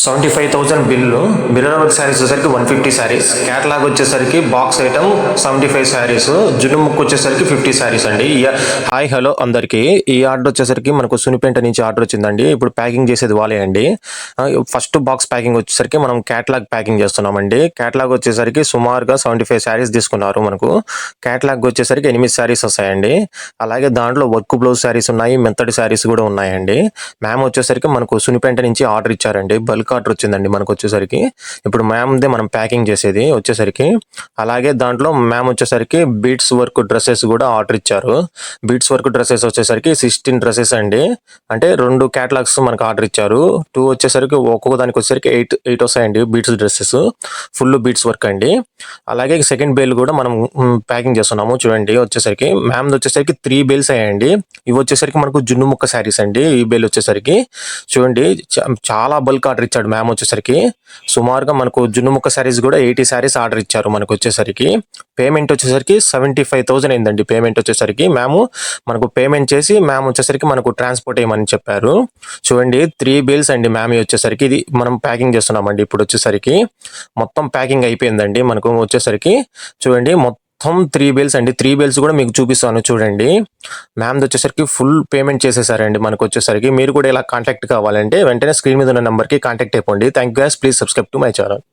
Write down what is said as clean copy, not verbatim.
75,000 bill. Mirror work saris వచ్చేసరికి 150 saris. Catalogue వచ్చేసరికి box item 75 saris. జున్ను ముక్కు వచ్చేసరికి 50 శారీస్ అండి. హాయ్ హలో అందరికీ. ఈ ఆర్డర్ వచ్చేసరికి మనకు సునిపేంట నుంచి ఆర్డర్ వచ్చిందండి. ఇప్పుడు ప్యాకింగ్ చేసేది వాళ్ళే అండి. ఫస్ట్ బాక్స్ ప్యాకింగ్ వచ్చేసరికి మనం క్యాటలాగ్ ప్యాకింగ్ చేస్తున్నామండి. క్యాటలాగ్ వచ్చేసరికి సుమారుగా 75 శారీస్ తీసుకున్నారు. మనకు క్యాటలాగ్ వచ్చేసరికి 8 శారీస్ వస్తాయండి. అలాగే దాంట్లో వర్క్ బ్లౌజ్ శారీస్ ఉన్నాయి, మెత్తడి శారీస్ కూడా ఉన్నాయండి. మ్యామ్ వచ్చేసరికి మనకు సునిపేంట నుంచి ఆర్డర్ ఇచ్చారండి. బల్క్ ఆర్డర్ వచ్చిందండి మనకు వచ్చేసరికి. ఇప్పుడు మ్యామ్దే మనం ప్యాకింగ్ చేసేది వచ్చేసరికి. అలాగే దాంట్లో మ్యామ్ వచ్చేసరికి బీట్స్ వర్క్ డ్రెస్సెస్ కూడా ఆర్డర్ ఇచ్చారు. బీట్స్ వర్క్ డ్రెస్సెస్ వచ్చేసరికి 16 డ్రెస్సెస్ అండి. అంటే 2 క్యాటలాగ్స్ మనకు ఆర్డర్ ఇచ్చారు. 2 వచ్చేసరికి ఒక్కొక్క దానికి వచ్చేసరికి 8 వస్తాయండి beats dresses. Full beats work అండి. అలాగే సెకండ్ బేల్ కూడా మనం ప్యాకింగ్ చేస్తున్నాము చూడండి. వచ్చేసరికి మ్యామ్ వచ్చేసరికి 3 బేల్స్ అయ్యాయండి. ఇవి వచ్చేసరికి మనకు జున్ను ముక్క శారీస్ అండి. ఈ బేల్ వచ్చేసరికి చూడండి చాలా బల్క్ ఆర్డర్ ఇచ్చాడు మ్యామ్ వచ్చేసరికి. సుమారుగా మనకు జున్ను ముక్క శారీస్ కూడా 80 శారీస్ ఆర్డర్ ఇచ్చారు మనకు వచ్చేసరికి. పేమెంట్ వచ్చేసరికి 75,000 అయిందండి. పేమెంట్ వచ్చేసరికి మ్యామ్ మనకు పేమెంట్ చేసి మ్యామ్ వచ్చేసరికి మనకు ట్రాన్స్పోర్ట్ చేయమని చెప్పారు. చూడండి 3 బేల్స్ అండి మ్యామ్ వచ్చేసరికి. ఇది మనం ప్యాకింగ్ చేస్తున్నామండి ఇప్పుడు వచ్చేసరికి. మొత్తం ప్యాకింగ్ అయిపోయిందండి మనకు వచ్చేసరికి. చూడండి మొత్తం 3 బేల్స్ అండి. 3 బేల్స్ కూడా మీకు చూపిస్తాను చూడండి. మ్యామ్ది వచ్చేసరికి ఫుల్ పేమెంట్ చేసేసారండి మనకు వచ్చేసరికి. మీరు కూడా ఇలా కాంటాక్ట్ కావాలంటే వెంటనే స్క్రీన్ మీద ఉన్న నెంబర్కి కాంటాక్ట్ అయిపోండి. Thank you guys. Please subscribe to my channel.